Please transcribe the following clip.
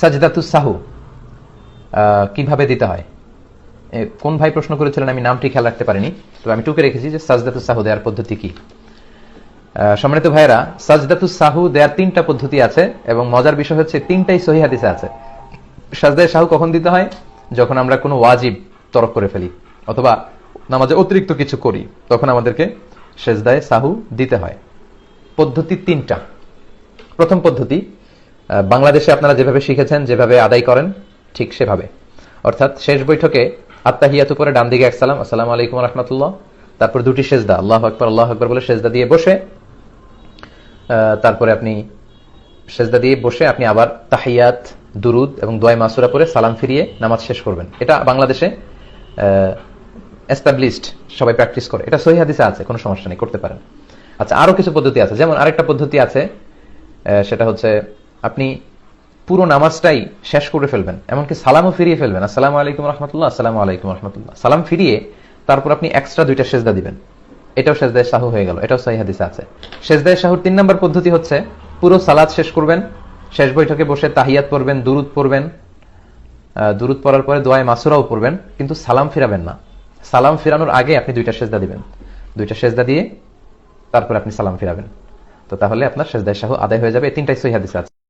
সাজদাতুস সাহু কিভাবে দিতে হয়? কোন ভাই প্রশ্ন করেছিলেন আমি নামটি খেয়াল রাখতে পারিনি, তো আমি টুকে রেখেছি যে সাজদাতুস সাহু দেওয়ার পদ্ধতি কি। সম্মানিত ভাইরা, সাজদাতুস সাহু দেওয়ার 3টা পদ্ধতি আছে এবং মজার বিষয় হচ্ছে 3টাই সহিহ হাদিসে আছে। সাজদায়ে সাহু কখন দিতে হয়? যখন আমরা কোনো ওয়াজিব তরক করে ফেলি অথবা নামাজে অতিরিক্ত কিছু করি, তখন আমাদেরকে সেজদায়ে সাহু দিতে হয়। পদ্ধতি 3টা। প্রথম পদ্ধতি, বাংলাদেশে আপনারা যেভাবে শিখেছেন, যেভাবে আদায় করেন ঠিক সেভাবে, অর্থাৎ শেষ বৈঠকে আত্তাহিয়াতু পরে ডান দিকে এক সালাম, আসসালামু আলাইকুম ওয়া রাহমাতুল্লাহ, তারপর 2টি সেজদা, আল্লাহু আকবার বলে সেজদা দিয়ে বসে, তারপরে আপনি সেজদা দিয়ে বসে আপনি আবার তাহিয়াত, দুরুদ এবং দোয়া মাসুরা পরে সালাম ফিরিয়ে নামাজ শেষ করবেন। এটা বাংলাদেশে এস্টাবলিশড, সবাই প্র্যাকটিস করে, এটা সহিহ হাদিসে আছে, কোনো সমস্যা নেই, করতে পারেন। আচ্ছা, আরো কিছু পদ্ধতি আছে, যেমন আরেকটা পদ্ধতি আছে, সেটা হচ্ছে আপনি পুরো নামাজটাই শেষ করে ফেলবেন, এমনকি সালামও ফিরিয়ে ফেলবেন, আসসালামু আলাইকুম রাহমাতুল্লাহ, আসসালামু আলাইকুম রাহমাতুল্লাহ, সালাম ফিরিয়ে তারপর আপনি এক্সট্রা 2টা সেজদা দিবেন। এটাও সেজদায়ে সাহু হয়ে গেল, এটাও সহিহ হাদিসে আছে। সেজদায়ে সাহুর 3 নম্বর পদ্ধতি হচ্ছে পুরো সালাত শেষ করবেন, শেষ বৈঠকে বসে তাহিয়াত পড়বেন, দুরুদ পড়বেন, দুরুদ পড়ার পরে দোয়া মাসুরাও পড়বেন, কিন্তু সালাম ফিরাবেন না। সালাম ফিরানোর আগে আপনি 2টা সেজদা দিবেন, 2টা সেজদা দিয়ে তারপর আপনি সালাম ফিরাবেন। তো তাহলে আপনার সেজদায়ে সাহু আদায় হয়ে যাবে। 3টাই সহিহ হাদিসে আছে।